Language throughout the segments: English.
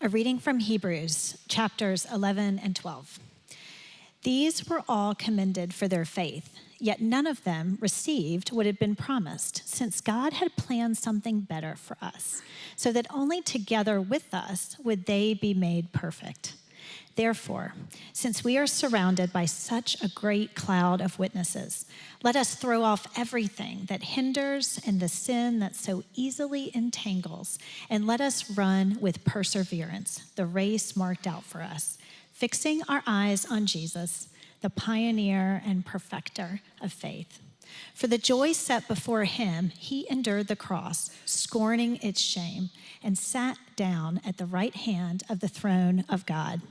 A reading from Hebrews, chapters 11 and 12. These were all commended for their faith, yet none of them received what had been promised, since God had planned something better for us, so that only together with us would they be made perfect. Therefore, since we are surrounded by such a great cloud of witnesses, let us throw off everything that hinders and the sin that so easily entangles, and let us run with perseverance the race marked out for us, fixing our eyes on Jesus, the pioneer and perfecter of faith. For the joy set before him, he endured the cross, scorning its shame, and sat down at the right hand of the throne of God.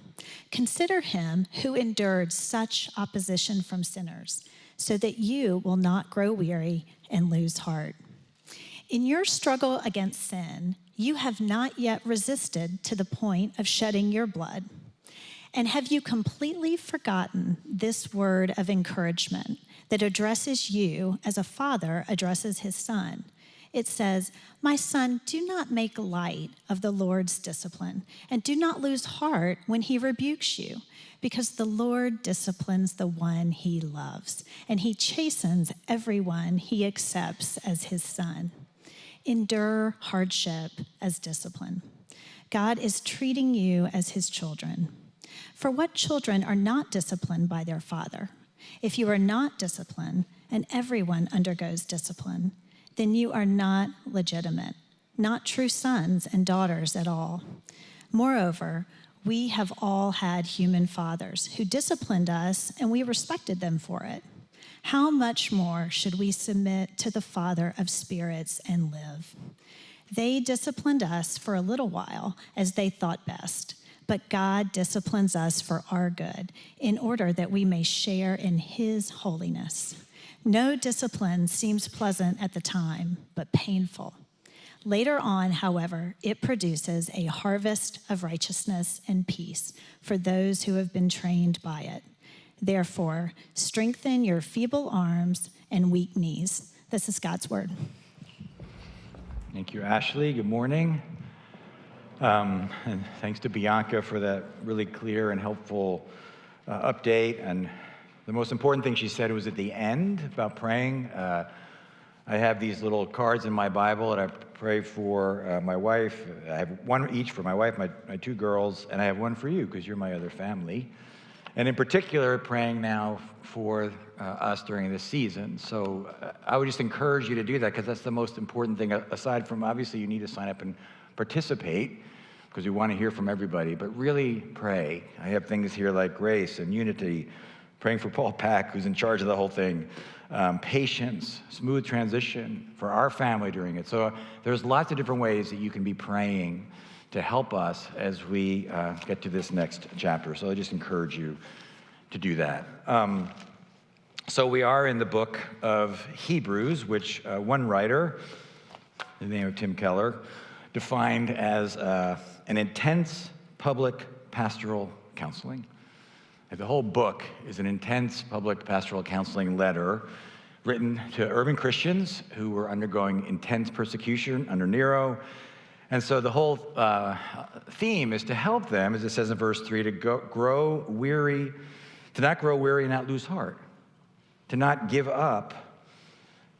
Consider him who endured such opposition from sinners, so that you will not grow weary and lose heart. In your struggle against sin, you have not yet resisted to the point of shedding your blood. And have you completely forgotten this word of encouragement that addresses you as a father addresses his son? It says, "My son, do not make light of the Lord's discipline, and do not lose heart when he rebukes you, because the Lord disciplines the one he loves, and he chastens everyone he accepts as his son. Endure hardship as discipline. God is treating you as his children. For what children are not disciplined by their father? If you are not disciplined, and everyone undergoes discipline, then you are not legitimate, not true sons and daughters at all. Moreover, we have all had human fathers who disciplined us, and we respected them for it. How much more should we submit to the Father of spirits and live? They disciplined us for a little while as they thought best, but God disciplines us for our good, in order that we may share in his holiness. No discipline seems pleasant at the time, but painful. Later on, however, it produces a harvest of righteousness and peace for those who have been trained by it. Therefore, strengthen your feeble arms and weak knees." This is God's word. Thank you, Ashley. Good morning. And thanks to Bianca for that really clear and helpful update. And the most important thing she said was at the end about praying. I have these little cards in my Bible that I pray for my wife. I have one each for my wife, my two girls, and I have one for you because you're my other family. And in particular, praying now for us during this season. So I would just encourage you to do that because that's the most important thing. Aside from, obviously, you need to sign up and participate because we want to hear from everybody, but really pray. I have things here like grace and unity, praying for Paul Pack, who's in charge of the whole thing, patience, smooth transition for our family during it. So there's lots of different ways that you can be praying to help us as we get to this next chapter. So I just encourage you to do that. So we are in the book of Hebrews, which one writer, the name of Tim Keller, defined as an intense public pastoral counseling. The whole book is an intense public pastoral counseling letter written to urban Christians who were undergoing intense persecution under Nero. And so the whole theme is to help them, as it says in verse 3, to not grow weary and not lose heart, to not give up,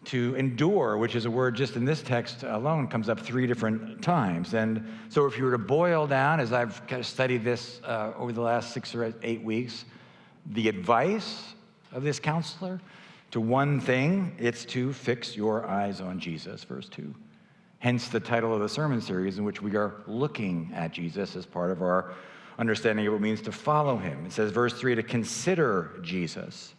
to endure, which is a word just in this text alone comes up 3 different times. And so if you were to boil down, as I've kind of studied this over the last 6 or 8 weeks, the advice of this counselor to one thing, it's to fix your eyes on Jesus, verse 2. Hence the title of the sermon series in which we are looking at Jesus as part of our understanding of what it means to follow him. It says, verse 3, to consider Jesus.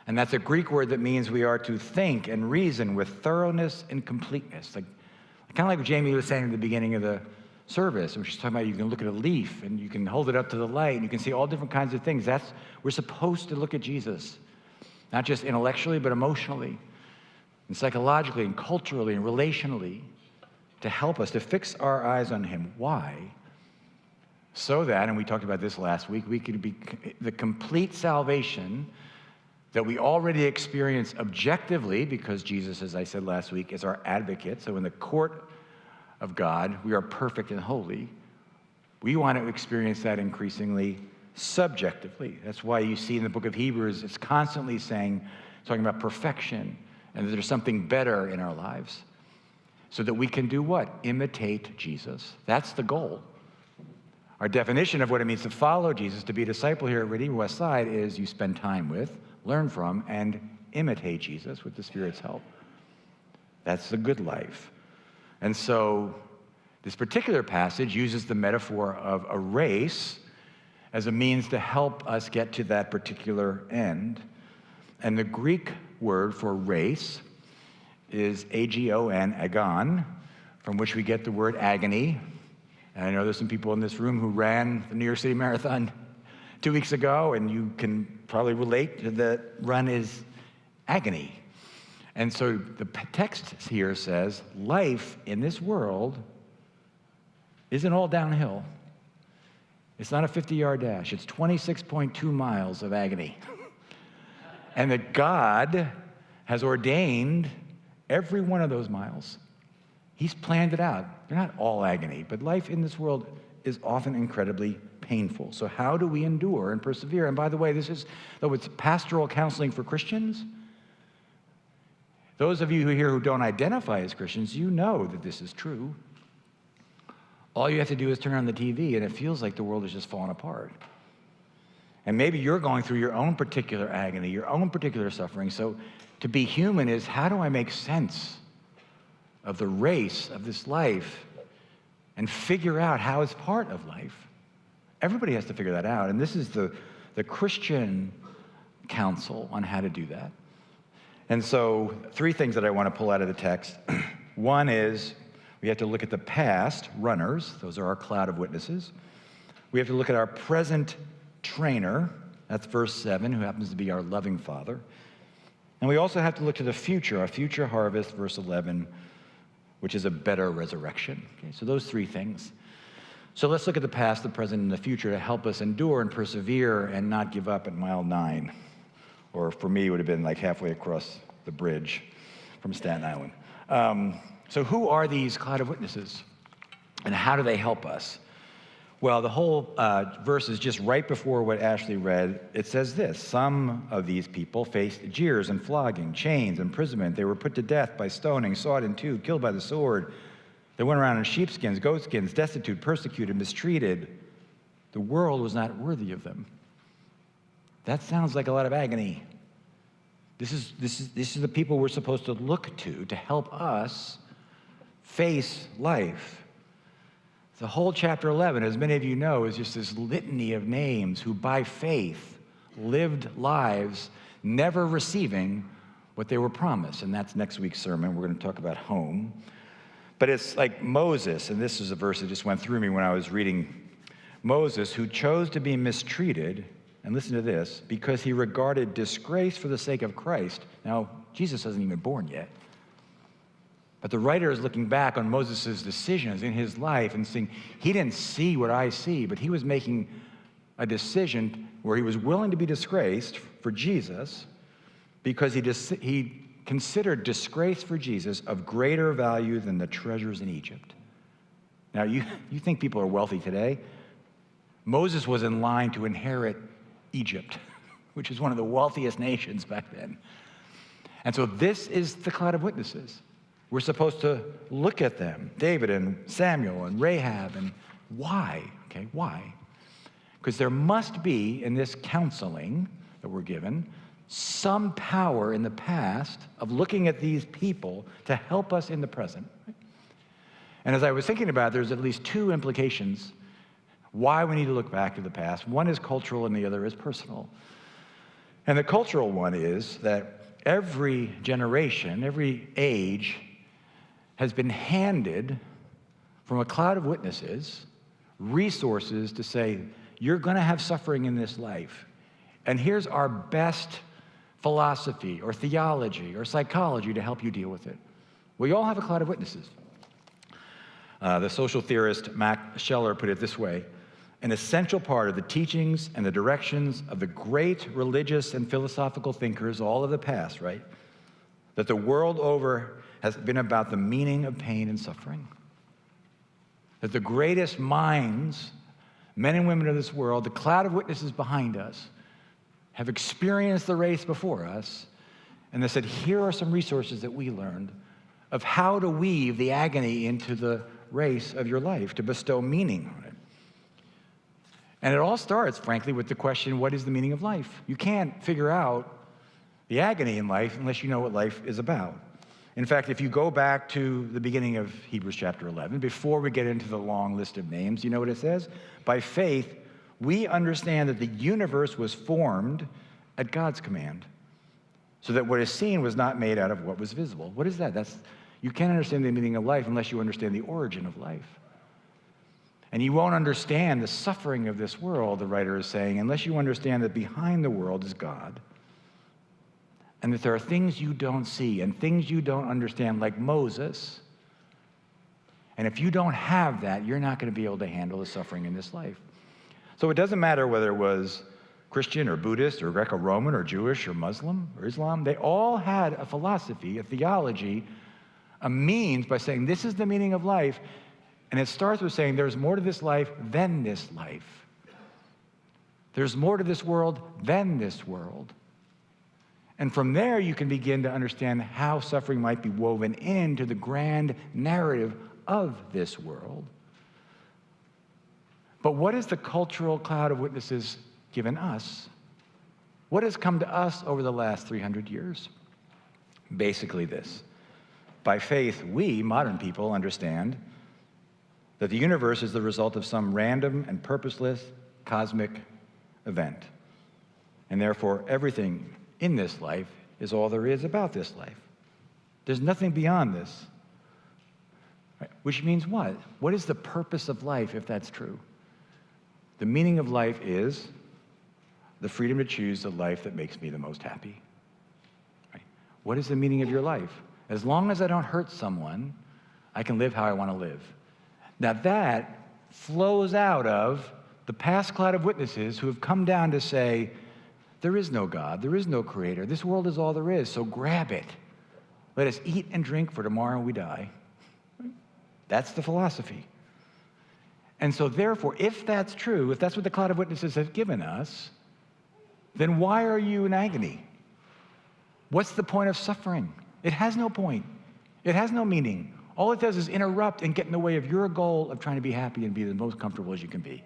And that's a Greek word that means we are to think and reason with thoroughness and completeness. Kind of like what Jamie was saying at the beginning of the service, when she's talking about you can look at a leaf and you can hold it up to the light and you can see all different kinds of things. We're supposed to look at Jesus, not just intellectually, but emotionally and psychologically and culturally and relationally to help us to fix our eyes on him. Why? So that, and we talked about this last week, we could be the complete salvation that we already experience objectively because Jesus, as I said last week, is our advocate. So in the court of God, we are perfect and holy. We want to experience that increasingly subjectively. That's why you see in the book of Hebrews, it's constantly talking about perfection, and that there's something better in our lives, so that we can do what? Imitate Jesus. That's the goal. Our definition of what it means to follow Jesus, to be a disciple here at Redeemer West Side, is you spend time with, learn from, and imitate Jesus with the Spirit's help. That's the good life. And so this particular passage uses the metaphor of a race as a means to help us get to that particular end. And the Greek word for race is agon, agon, from which we get the word agony. And I know there's some people in this room who ran the New York City Marathon 2 weeks ago, and you can probably relate to the run is agony. And so the text here says, life in this world isn't all downhill. It's not a 50-yard dash. It's 26.2 miles of agony. And that God has ordained every one of those miles. He's planned it out. They're not all agony, but life in this world is often incredibly painful. So how do we endure and persevere? And by the way, though it's pastoral counseling for Christians, those of you who don't identify as Christians, you know that this is true. All you have to do is turn on the TV, and it feels like the world is just falling apart. And maybe you're going through your own particular agony, your own particular suffering. So to be human is, how do I make sense of the race of this life and figure out how it's part of life? Everybody has to figure that out. And this is the Christian counsel on how to do that. And so 3 things that I want to pull out of the text. One is we have to look at the past runners. Those are our cloud of witnesses. We have to look at our present trainer. That's verse 7, who happens to be our loving Father. And we also have to look to the future, our future harvest, verse 11, which is a better resurrection. Okay, so those 3 things. So let's look at the past, the present, and the future to help us endure and persevere and not give up at mile 9. Or for me, it would have been like halfway across the bridge from Staten Island. So who are these cloud of witnesses? And how do they help us? Well, the whole verse is just right before what Ashley read. It says this: some of these people faced jeers and flogging, chains, imprisonment. They were put to death by stoning, sawed in two, killed by the sword. They went around in sheepskins, goatskins, destitute, persecuted, mistreated. The world was not worthy of them. That sounds like a lot of agony. This is the people we're supposed to look to help us face life. The whole chapter 11, as many of you know, is just this litany of names who by faith lived lives never receiving what they were promised. And that's next week's sermon. We're going to talk about home. But it's like Moses, and this is a verse that just went through me when I was reading Moses, who chose to be mistreated, and listen to this, because he regarded disgrace for the sake of Christ. Now, Jesus wasn't even born yet. But the writer is looking back on Moses' decisions in his life and saying, he didn't see what I see, but he was making a decision where he was willing to be disgraced for Jesus because he considered disgrace for Jesus of greater value than the treasures in Egypt. Now, you think people are wealthy today? Moses was in line to inherit Egypt, which is one of the wealthiest nations back then. And so this is the cloud of witnesses. We're supposed to look at them, David and Samuel and Rahab, and why? Okay, why? Because there must be, in this counseling that we're given, some power in the past of looking at these people to help us in the present. And as I was thinking about it, there's at least 2 implications why we need to look back to the past. One is cultural and the other is personal. And the cultural one is that every generation, every age has been handed from a cloud of witnesses resources to say, you're going to have suffering in this life. And here's our best philosophy or theology or psychology to help you deal with it. We all have a cloud of witnesses. The social theorist Max Scheler put it this way: an essential part of the teachings and the directions of the great religious and philosophical thinkers, all of the past, right, that the world over has been about the meaning of pain and suffering. That the greatest minds men and women of this world, the cloud of witnesses behind us, have experienced the race before us, and they said, here are some resources that we learned of how to weave the agony into the race of your life, to bestow meaning on it. And it all starts, frankly, with the question, what is the meaning of life? You can't figure out the agony in life unless you know what life is about. In fact, if you go back to the beginning of Hebrews chapter 11, before we get into the long list of names, you know what it says? By faith, we understand that the universe was formed at God's command, so that what is seen was not made out of what was visible. What is that? You can't understand the meaning of life unless you understand the origin of life. And you won't understand the suffering of this world, the writer is saying, unless you understand that behind the world is God, and that there are things you don't see and things you don't understand, like Moses. And if you don't have that, you're not going to be able to handle the suffering in this life. So it doesn't matter whether it was Christian or Buddhist or Greco-Roman or Jewish or Muslim or Islam. They all had a philosophy, a theology, a means by saying this is the meaning of life. And it starts with saying there's more to this life than this life. There's more to this world than this world. And from there, you can begin to understand how suffering might be woven into the grand narrative of this world. But what has the cultural cloud of witnesses given us? What has come to us over the last 300 years? Basically this. By faith, we, modern people, understand that the universe is the result of some random and purposeless cosmic event. And therefore, everything in this life is all there is about this life. There's nothing beyond this. Right? Which means what? What is the purpose of life if that's true? The meaning of life is the freedom to choose the life that makes me the most happy. Right? What is the meaning of your life? As long as I don't hurt someone, I can live how I want to live. Now that flows out of the past cloud of witnesses who have come down to say, there is no God, there is no creator, this world is all there is, so grab it. Let us eat and drink, for tomorrow we die. That's the philosophy. And so therefore, if that's true, if that's what the cloud of witnesses have given us, then why are you in agony? What's the point of suffering? It has no point. It has no meaning. All it does is interrupt and get in the way of your goal of trying to be happy and be the most comfortable as you can be.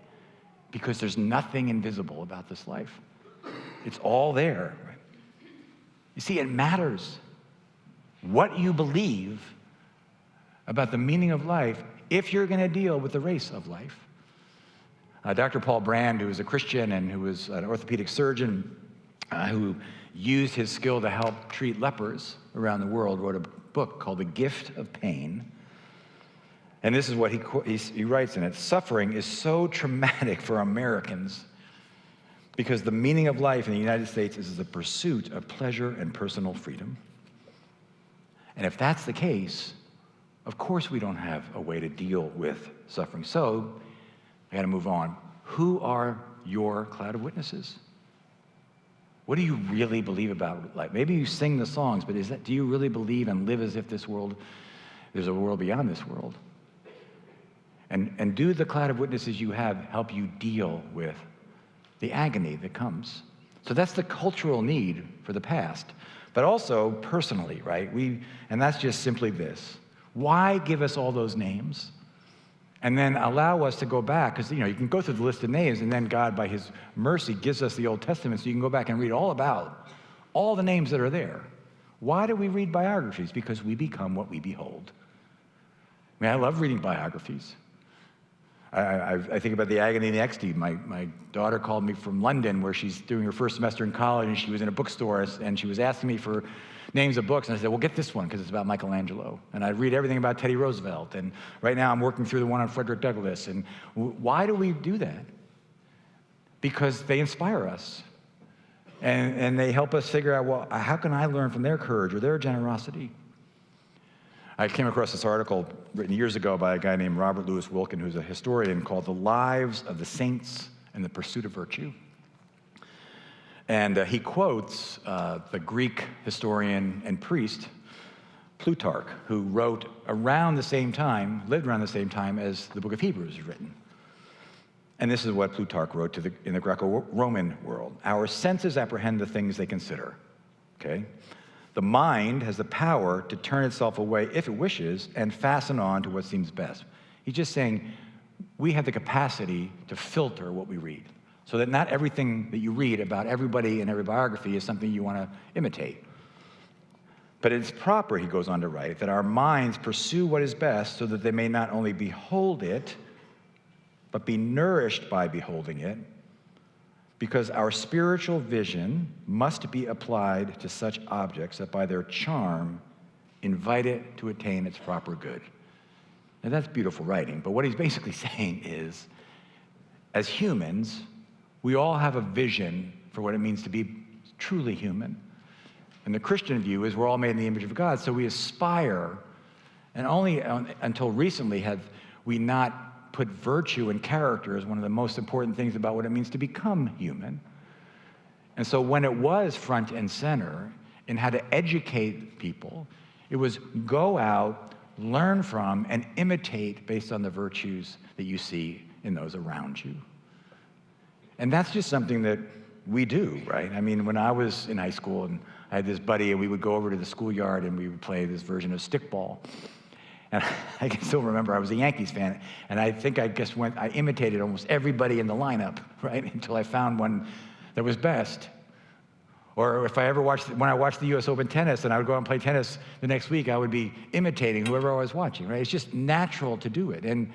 Because there's nothing invisible about this life. It's all there. You see, it matters what you believe about the meaning of life if you're going to deal with the race of life. Dr. Paul Brand, who was a Christian and who was an orthopedic surgeon who used his skill to help treat lepers around the world, wrote a book called The Gift of Pain. And this is what he writes in it. Suffering is so traumatic for Americans because the meaning of life in the United States is the pursuit of pleasure and personal freedom. And if that's the case, of course we don't have a way to deal with suffering. So I got to move on. Who are your cloud of witnesses? What do you really believe about life? Maybe you sing the songs, but do you really believe and live as if there's a world beyond this world? And do the cloud of witnesses you have help you deal with the agony that comes? So that's the cultural need for the past, but also personally, right? And that's just simply this. Why give us all those names? And then allow us to go back, because you can go through the list of names, and then God, by his mercy, gives us the Old Testament, so you can go back and read all about all the names that are there. Why do we read biographies? Because we become what we behold. I mean, I love reading biographies. I think about the agony and the ecstasy. My daughter called me from London, where she's doing her first semester in college, and she was in a bookstore, and she was asking me for names of books, and I said, well, get this one, because it's about Michelangelo. And I read everything about Teddy Roosevelt, and right now I'm working through the one on Frederick Douglass. And why do we do that? Because they inspire us, and they help us figure out, well, how can I learn from their courage or their generosity? I came across this article written years ago by a guy named Robert Louis Wilkin, who's a historian, called The Lives of the Saints and the Pursuit of Virtue. And he quotes the Greek historian and priest Plutarch, who lived around the same time as the book of Hebrews was written. And this is what Plutarch wrote in the Greco-Roman world. Our senses apprehend the things they consider, okay? The mind has the power to turn itself away if it wishes and fasten on to what seems best. He's just saying we have the capacity to filter what we read, so that not everything that you read about everybody and every biography is something you want to imitate. But it's proper, he goes on to write, that our minds pursue what is best so that they may not only behold it, but be nourished by beholding it, because our spiritual vision must be applied to such objects that by their charm invite it to attain its proper good. Now that's beautiful writing, but what he's basically saying is, as humans, we all have a vision for what it means to be truly human. And the Christian view is we're all made in the image of God, so we aspire, and only until recently have we not put virtue and character as one of the most important things about what it means to become human. And so when it was front and center in how to educate people, it was go out, learn from, and imitate based on the virtues that you see in those around you. And that's just something that we do, right? I mean, when I was in high school and I had this buddy and we would go over to the schoolyard and we would play this version of stickball. And I can still remember I was a Yankees fan, and I think I imitated almost everybody in the lineup, right, until I found one that was best. Or if when I watched the U.S. Open tennis and I would go out and play tennis the next week, I would be imitating whoever I was watching, right? It's just natural to do it. And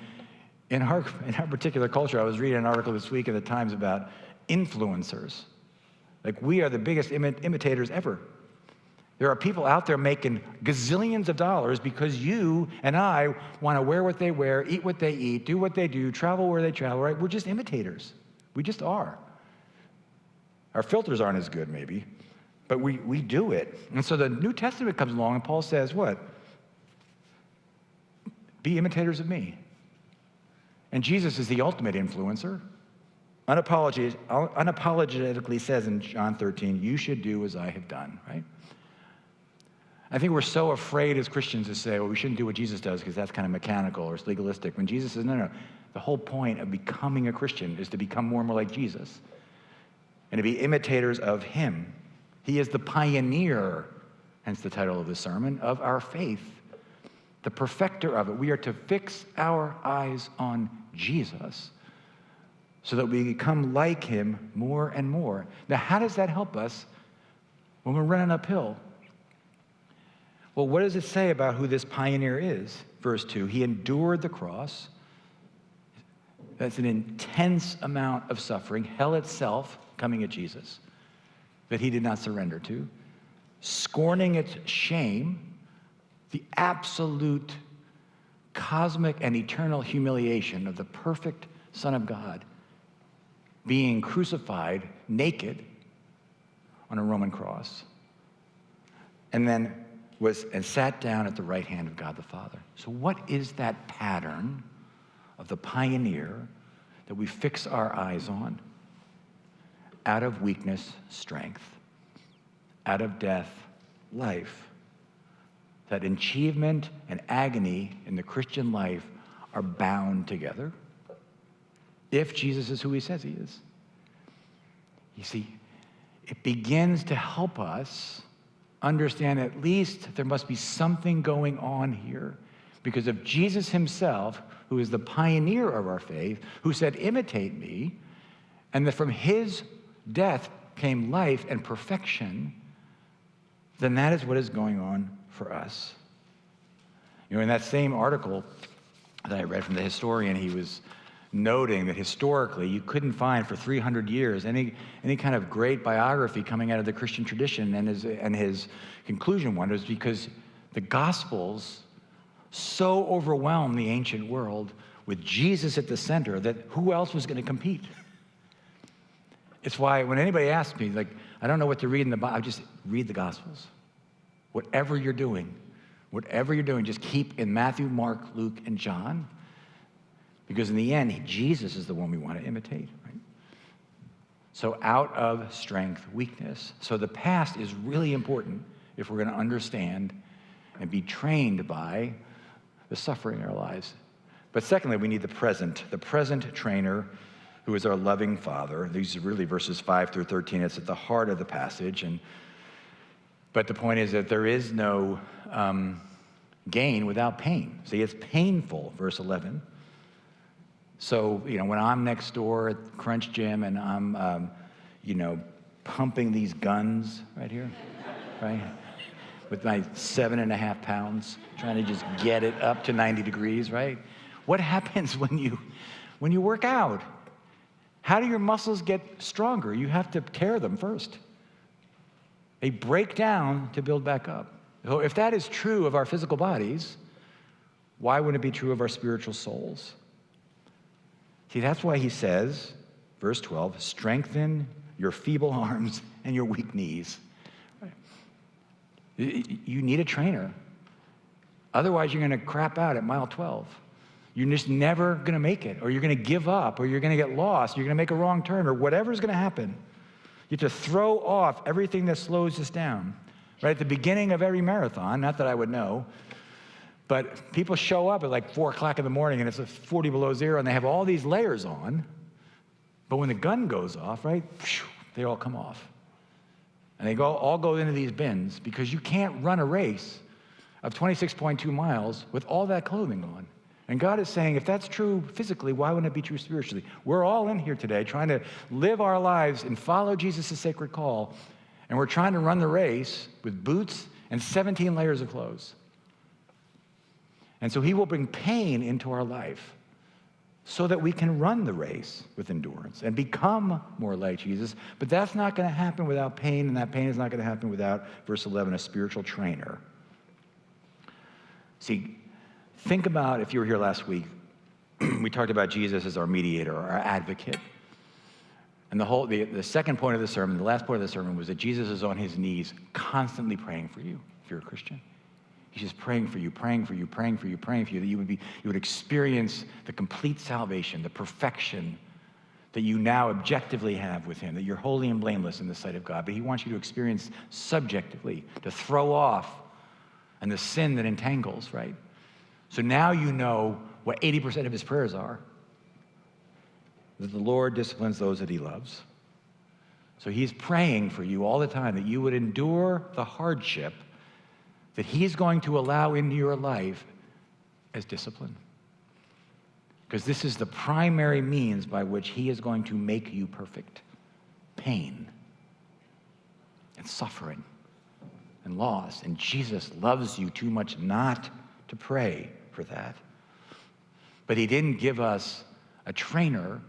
in our particular culture, I was reading an article this week in the Times about influencers. Like, we are the biggest imitators ever. There are people out there making gazillions of dollars because you and I want to wear what they wear, eat what they eat, do what they do, travel where they travel, right? We're just imitators. We just are. Our filters aren't as good, maybe, but we do it. And so the New Testament comes along and Paul says, what? Be imitators of me. And Jesus is the ultimate influencer. Unapologetically says in John 13, you should do as I have done, right? I think we're so afraid as Christians to say, well, we shouldn't do what Jesus does because that's kind of mechanical or it's legalistic. When Jesus says, no. The whole point of becoming a Christian is to become more and more like Jesus and to be imitators of him. He is the pioneer, hence the title of this sermon, of our faith, the perfecter of it. We are to fix our eyes on Jesus so that we become like him more and more. Now, how does that help us when we're running uphill? Well, what does it say about who this pioneer is? Verse 2, he endured the cross. That's an intense amount of suffering, hell itself coming at Jesus, that he did not surrender to, scorning its shame, the absolute cosmic and eternal humiliation of the perfect Son of God being crucified naked on a Roman cross, and then sat down at the right hand of God the Father. So what is that pattern of the pioneer that we fix our eyes on? Out of weakness, strength. Out of death, life. That achievement and agony in the Christian life are bound together if Jesus is who he says he is. You see, it begins to help us understand at least there must be something going on here, because of Jesus himself, who is the pioneer of our faith, who said, imitate me, and that from his death came life and perfection, then that is what is going on for us. You know, in that same article that I read from the historian, he was noting that historically you couldn't find for 300 years any kind of great biography coming out of the Christian tradition, and his conclusion was because the Gospels so overwhelmed the ancient world with Jesus at the center that who else was going to compete? It's why when anybody asks me, like, I don't know what to read in the Bible, I just read the Gospels. Whatever you're doing, just keep in Matthew, Mark, Luke, and John. Because in the end, Jesus is the one we want to imitate, right? So out of strength, weakness. So the past is really important if we're going to understand and be trained by the suffering in our lives. But secondly, we need the present trainer who is our loving Father. These are really verses 5 through 13. It's at the heart of the passage. But the point is that there is no gain without pain. See, it's painful, verse 11. So, when I'm next door at Crunch Gym and I'm, pumping these guns right here, right? With my 7.5 pounds, trying to just get it up to 90 degrees, right? What happens when you work out? How do your muscles get stronger? You have to tear them first. They break down to build back up. So if that is true of our physical bodies, why wouldn't it be true of our spiritual souls? See, that's why he says, verse 12, strengthen your feeble arms and your weak knees. You need a trainer. Otherwise, you're going to crap out at mile 12. You're just never going to make it, or you're going to give up, or you're going to get lost, you're going to make a wrong turn, or whatever's going to happen. You have to throw off everything that slows us down. Right at the beginning of every marathon, not that I would know, but people show up at like 4 o'clock in the morning and it's 40 below zero and they have all these layers on. But when the gun goes off, right, they all come off. And they all go into these bins because you can't run a race of 26.2 miles with all that clothing on. And God is saying, if that's true physically, why wouldn't it be true spiritually? We're all in here today trying to live our lives and follow Jesus' sacred call. And we're trying to run the race with boots and 17 layers of clothes. And so he will bring pain into our life so that we can run the race with endurance and become more like Jesus. But that's not going to happen without pain, and that pain is not going to happen without, verse 11, a spiritual trainer. See, think about, if you were here last week, we talked about Jesus as our mediator, our advocate. And the second point of the sermon, the last point of the sermon, was that Jesus is on his knees constantly praying for you, if you're a Christian. He's just praying for you, praying for you, praying for you, praying for you, that you would experience the complete salvation, the perfection that you now objectively have with him, that you're holy and blameless in the sight of God. But he wants you to experience subjectively, to throw off, and the sin that entangles, right? So now you know what 80% of his prayers are. That the Lord disciplines those that he loves. So he's praying for you all the time that you would endure the hardship that he's going to allow into your life as discipline. Because this is the primary means by which he is going to make you perfect. Pain and suffering and loss. And Jesus loves you too much not to pray for that. But he didn't give us a trainer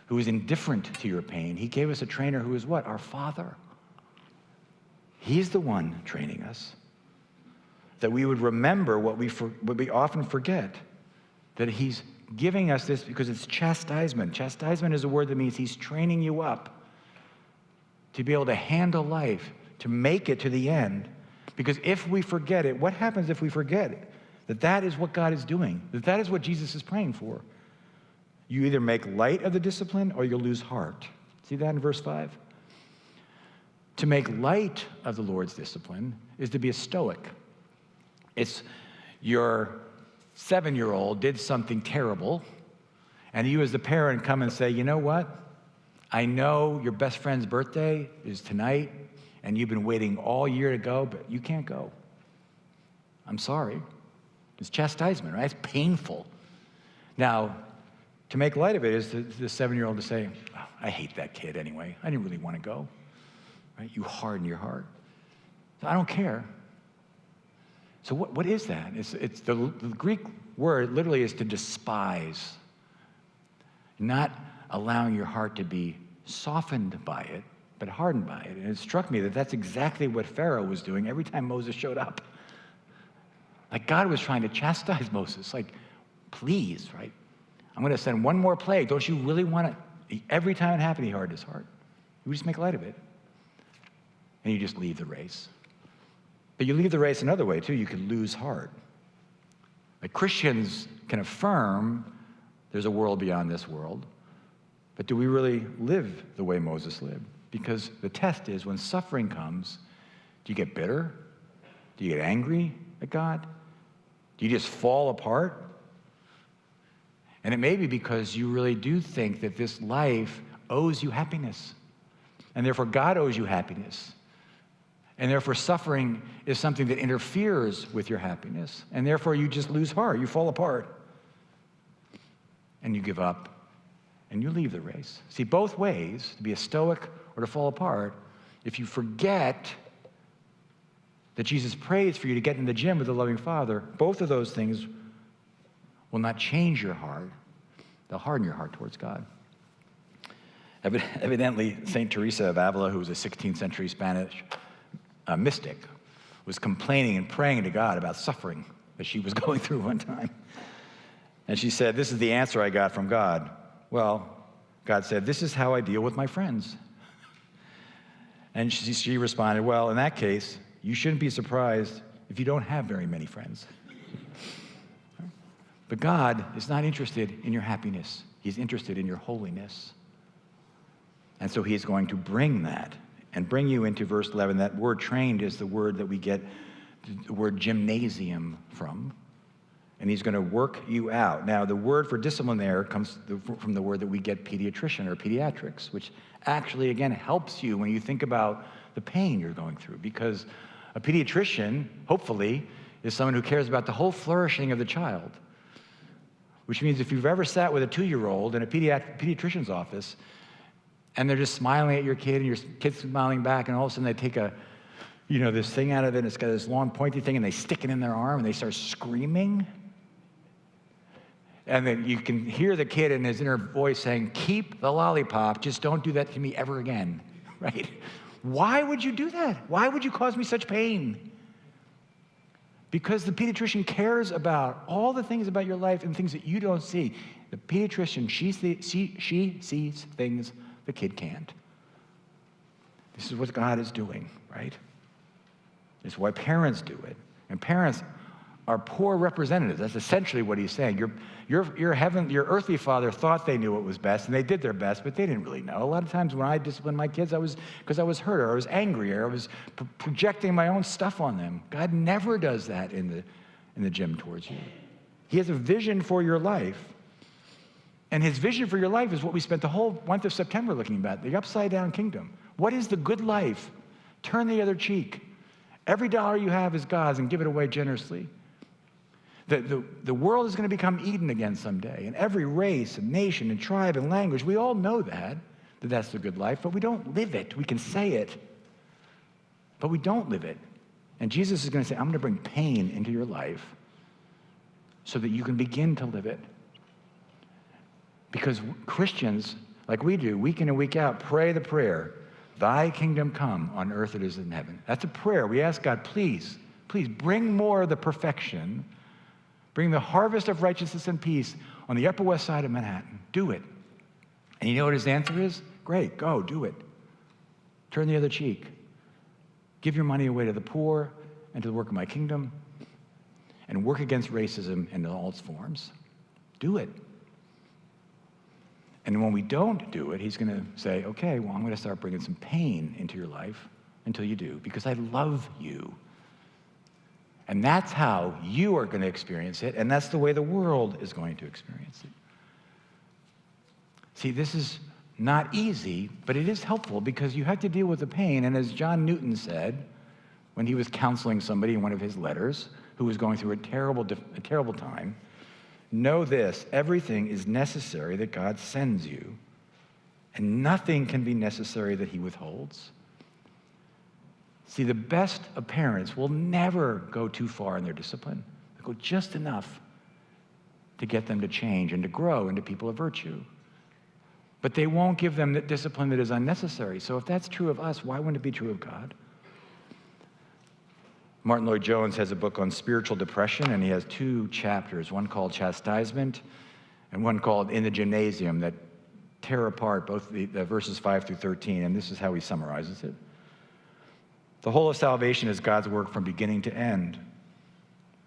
who is indifferent to your pain. He gave us a trainer who is what? Our Father. He's the one training us. That we would remember what we often forget. That he's giving us this because it's chastisement. Chastisement is a word that means he's training you up to be able to handle life, to make it to the end. Because if we forget it, what happens if we forget it? That is what God is doing. That is what Jesus is praying for. You either make light of the discipline or you'll lose heart. See that in verse 5? To make light of the Lord's discipline is to be a stoic. It's your 7-year-old did something terrible, and you as the parent come and say, you know what? I know your best friend's birthday is tonight, and you've been waiting all year to go, but you can't go. I'm sorry. It's chastisement, right? It's painful. Now, to make light of it is the 7-year-old to say, oh, I hate that kid anyway. I didn't really want to go. Right? You harden your heart. So I don't care. So what is that? It's the Greek word literally is to despise. Not allowing your heart to be softened by it, but hardened by it. And it struck me that that's exactly what Pharaoh was doing every time Moses showed up. Like God was trying to chastise Moses. Like, please, right? I'm going to send one more plague. Don't you really want it? Every time it happened, he hardened his heart. You just make light of it. And you just leave the race. But you leave the race another way, too. You can lose heart. Like Christians can affirm there's a world beyond this world. But do we really live the way Moses lived? Because the test is when suffering comes, do you get bitter? Do you get angry at God? Do you just fall apart? And it may be because you really do think that this life owes you happiness. And therefore, God owes you happiness. And therefore, suffering is something that interferes with your happiness. And therefore, you just lose heart. You fall apart. And you give up. And you leave the race. See, both ways, to be a stoic or to fall apart, if you forget that Jesus prays for you to get in the gym with the loving Father, both of those things will not change your heart. They'll harden your heart towards God. Evidently, St. Teresa of Avila, who was a 16th century Spanish mystic, was complaining and praying to God about suffering that she was going through one time. And she said, "This is the answer I got from God." Well, God said, "This is how I deal with my friends." And she responded, "Well, in that case, you shouldn't be surprised if you don't have very many friends." But God is not interested in your happiness. He's interested in your holiness. And so he is going to bring that and bring you into verse 11. That word trained is the word that we get the word gymnasium from. And he's going to work you out. Now, the word for discipline there comes from the word that we get pediatrician or pediatrics, which actually, again, helps you when you think about the pain you're going through. Because a pediatrician, hopefully, is someone who cares about the whole flourishing of the child. Which means if you've ever sat with a 2-year-old in a pediatrician's office, and they're just smiling at your kid, and your kid's smiling back, and all of a sudden they take this thing out of it, and it's got this long pointy thing, and they stick it in their arm, and they start screaming. And then you can hear the kid in his inner voice saying, "Keep the lollipop, just don't do that to me ever again," right? Why would you do that? Why would you cause me such pain? Because the pediatrician cares about all the things about your life and things that you don't see. The pediatrician, she sees things the kid can't. This is what God is doing, right? It's why parents do it. And parents are poor representatives. That's essentially what he's saying. Your earthly father thought they knew what was best, and they did their best, but they didn't really know. A lot of times when I disciplined my kids, because I was hurt, or I was angry, or I was projecting my own stuff on them. God never does that in the gym towards you. He has a vision for your life. And his vision for your life is what we spent the whole month of September looking at, the upside-down kingdom. What is the good life? Turn the other cheek. Every dollar you have is God's, and give it away generously. The world is going to become Eden again someday. And every race and nation and tribe and language, we all know that's the good life, but we don't live it. We can say it, but we don't live it. And Jesus is going to say, "I'm going to bring pain into your life so that you can begin to live it." Because Christians, like we do, week in and week out, pray the prayer, "Thy kingdom come on earth as it is in heaven." That's a prayer. We ask God, please bring more of the perfection. Bring the harvest of righteousness and peace on the Upper West Side of Manhattan. Do it. And you know what his answer is? Great, go, do it. Turn the other cheek. Give your money away to the poor and to the work of my kingdom, and work against racism in all its forms. Do it. And when we don't do it, he's going to say, "Okay, well, I'm going to start bringing some pain into your life until you do, because I love you." And that's how you are going to experience it, and that's the way the world is going to experience it. See, this is not easy, but it is helpful because you have to deal with the pain. And as John Newton said when he was counseling somebody in one of his letters who was going through a terrible time, "Know this, everything is necessary that God sends you, and nothing can be necessary that he withholds." See, the best of parents will never go too far in their discipline. They'll go just enough to get them to change and to grow into people of virtue. But they won't give them the discipline that is unnecessary. So if that's true of us, why wouldn't it be true of God? Martin Lloyd-Jones has a book on spiritual depression, and he has 2 chapters, one called Chastisement and one called In the Gymnasium, that tear apart both the verses 5 through 13, and this is how he summarizes it. The whole of salvation is God's work from beginning to end.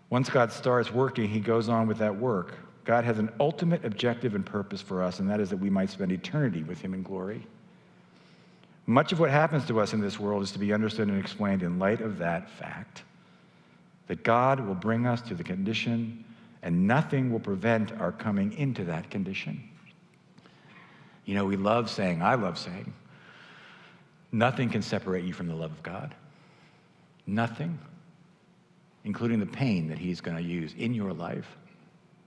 Once God starts working, he goes on with that work. God has an ultimate objective and purpose for us, and that is that we might spend eternity with him in glory. Much of what happens to us in this world is to be understood and explained in light of that fact, that God will bring us to the condition and nothing will prevent our coming into that condition. You know, I love saying, nothing can separate you from the love of God. Nothing, including the pain that he's going to use in your life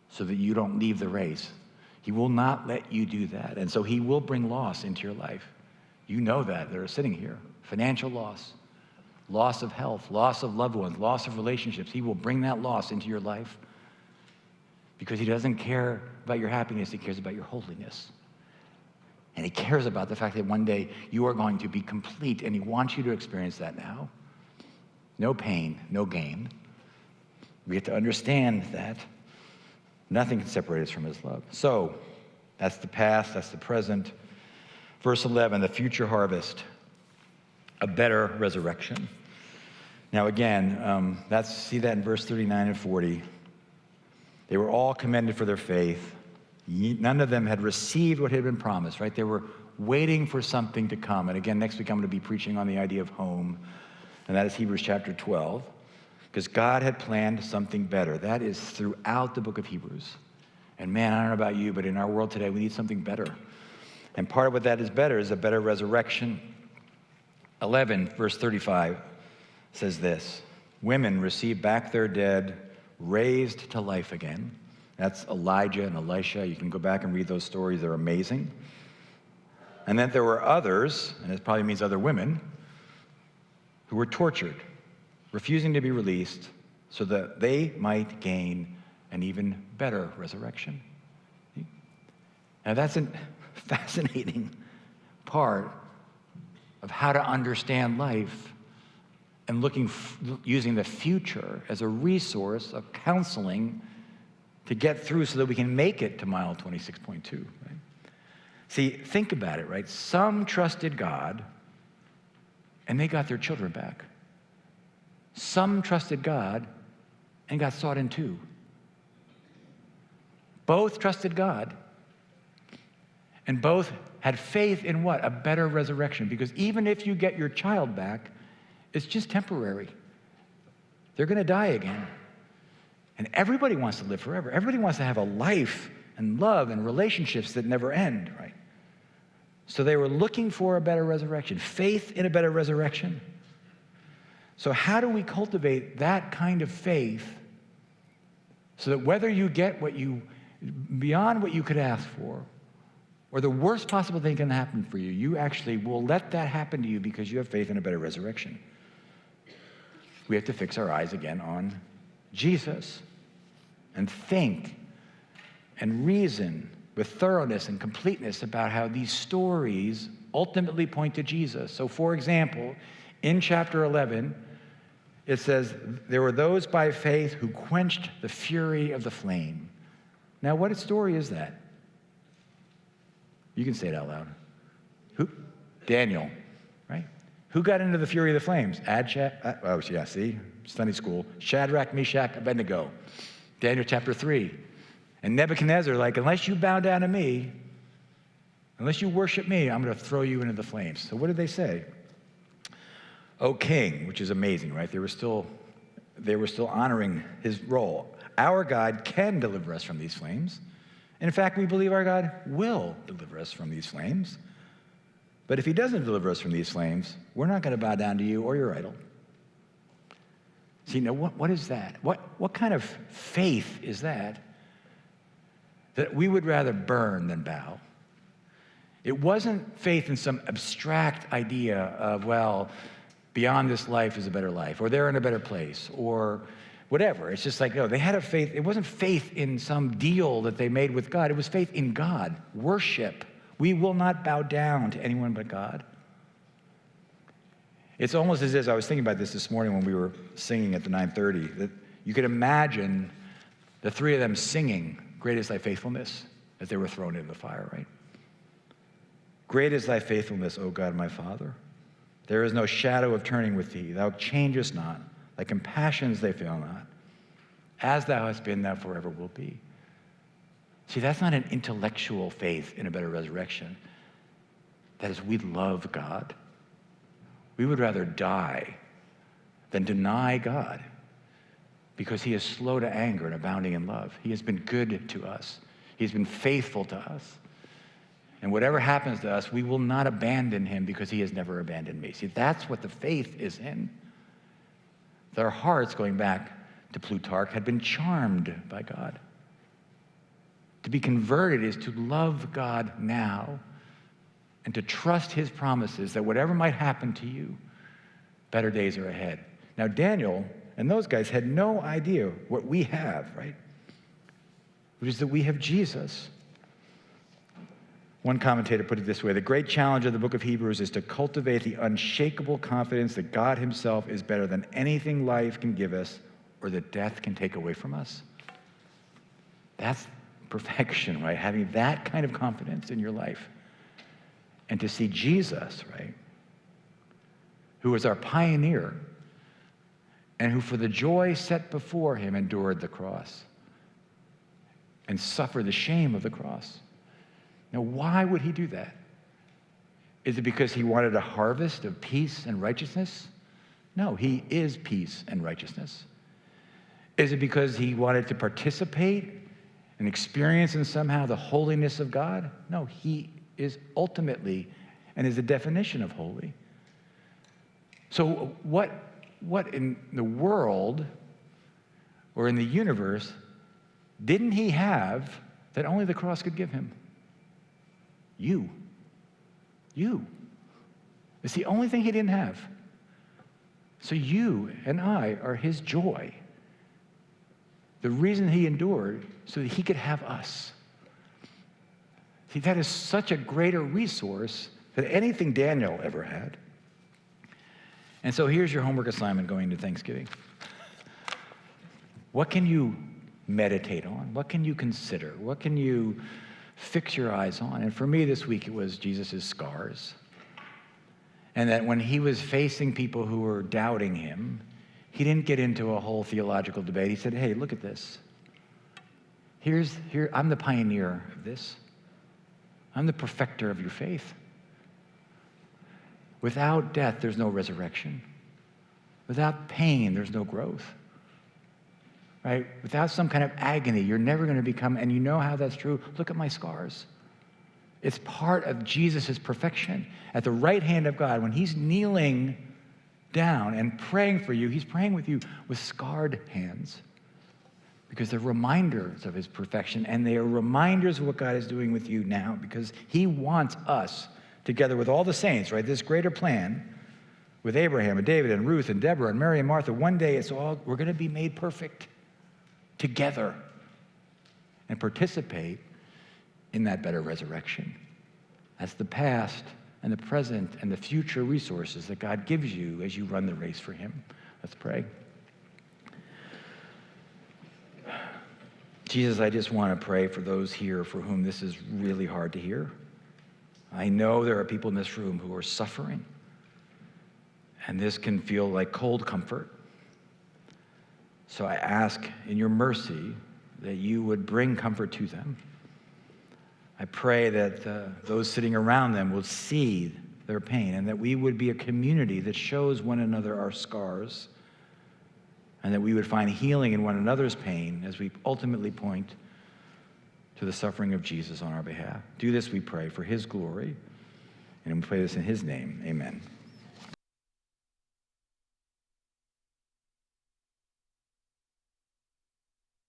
so that you don't leave the race. He will not let you do that. And so he will bring loss into your life. You know that are sitting here. Financial loss, loss of health, loss of loved ones, loss of relationships. He will bring that loss into your life because he doesn't care about your happiness. He cares about your holiness. And he cares about the fact that one day you are going to be complete, and he wants you to experience that now. No pain, no gain. We have to understand that nothing can separate us from his love. So that's the past, that's the present. Verse 11, the future harvest, a better resurrection. Now again, see that in verse 39 and 40. They were all commended for their faith. None of them had received what had been promised, right? They were waiting for something to come. And again, next week I'm going to be preaching on the idea of home, and that is Hebrews chapter 12, because God had planned something better. That is throughout the book of Hebrews. And man, I don't know about you, but in our world today, we need something better. And part of what that is better is a better resurrection. 11, verse 35 says this: women receive back their dead, raised to life again. That's Elijah and Elisha. You can go back and read those stories. They're amazing. And then there were others, and it probably means other women, who were tortured, refusing to be released so that they might gain an even better resurrection. Now that's a fascinating part of how to understand life and using the future as a resource of counseling to get through so that we can make it to mile 26.2, right? See, think about it, right? Some trusted God, and they got their children back. Some trusted God and got sought in too. Both trusted God, and both had faith in what? A better resurrection. Because even if you get your child back, it's just temporary. They're going to die again. And everybody wants to live forever. Everybody wants to have a life and love and relationships that never end, right? So they were looking for a better resurrection, faith in a better resurrection. So how do we cultivate that kind of faith so that whether you get beyond what you could ask for, or the worst possible thing can happen for you, you actually will let that happen to you because you have faith in a better resurrection? We have to fix our eyes again on Jesus and think and reason with thoroughness and completeness about how these stories ultimately point to Jesus. So for example, in chapter 11, it says, there were those by faith who quenched the fury of the flame. Now, what story is that? You can say it out loud. Who? Daniel, right? Who got into the fury of the flames? Sunday school. Shadrach, Meshach, Abednego. Daniel chapter 3. And Nebuchadnezzar, unless you bow down to me, unless you worship me, I'm going to throw you into the flames. So what did they say? O king, which is amazing, right? They were still honoring his role. Our God can deliver us from these flames. In fact, we believe our God will deliver us from these flames. But if he doesn't deliver us from these flames, we're not going to bow down to you or your idol. See, now what is that? What kind of faith is that? That we would rather burn than bow. It wasn't faith in some abstract idea of, beyond this life is a better life, or they're in a better place, or whatever. It's just no, they had a faith. It wasn't faith in some deal that they made with God. It was faith in God, worship. We will not bow down to anyone but God. It's almost as if, I was thinking about this morning when we were singing at the 9:30, that you could imagine the three of them singing, "Great is thy faithfulness," as they were thrown into the fire, right? Great is thy faithfulness, O God, my Father. There is no shadow of turning with thee. Thou changest not. Thy compassions, they fail not. As thou hast been, thou forever will be. See, that's not an intellectual faith in a better resurrection. That is, we love God. We would rather die than deny God. because he is slow to anger and abounding in love. He has been good to us. He's been faithful to us. And whatever happens to us, we will not abandon him because he has never abandoned me. See, that's what the faith is in. Their hearts, going back to Plutarch, had been charmed by God. To be converted is to love God now and to trust his promises that whatever might happen to you, better days are ahead. Now, Daniel and those guys had no idea what we have, right? Which is that we have Jesus. One commentator put it this way: the great challenge of the book of Hebrews is to cultivate the unshakable confidence that God himself is better than anything life can give us or that death can take away from us. That's perfection, right? Having that kind of confidence in your life. And to see Jesus, right, who was our pioneer and who for the joy set before him endured the cross and suffered the shame of the cross. Now, why would he do that? Is it because he wanted a harvest of peace and righteousness? No, he is peace and righteousness. Is it because he wanted to participate and experience in somehow the holiness of God? No, he is ultimately and is the definition of holy. So what in the world or in the universe didn't he have that only the cross could give him? You. It's the only thing he didn't have. So you and I are his joy. The reason he endured so that he could have us. See, that is such a greater resource than anything Daniel ever had. And so here's your homework assignment going into Thanksgiving. What can you meditate on? What can you consider? What can you fix your eyes on? And for me this week, it was Jesus' scars. And that when he was facing people who were doubting him, he didn't get into a whole theological debate. He said, hey, look at this. I'm the pioneer of this. I'm the perfecter of your faith. Without death, there's no resurrection. Without pain, there's no growth. Right? Without some kind of agony, you're never going to become, and you know how that's true. Look at my scars. It's part of Jesus' perfection. At the right hand of God, when he's kneeling down and praying for you, he's praying with you with scarred hands. Because they're reminders of his perfection, and they are reminders of what God is doing with you now, because he wants us, together with all the saints, right, this greater plan, with Abraham and David and Ruth and Deborah and Mary and Martha, one day we're going to be made perfect together and participate in that better resurrection. That's the past and the present and the future resources that God gives you as you run the race for him. Let's pray. Jesus, I just want to pray for those here for whom this is really hard to hear. I know there are people in this room who are suffering, and this can feel like cold comfort. So I ask in your mercy that you would bring comfort to them. I pray that those sitting around them will see their pain, and that we would be a community that shows one another our scars, and that we would find healing in one another's pain as we ultimately point to the suffering of Jesus on our behalf. Do this, we pray, for his glory, and we pray this in his name. Amen.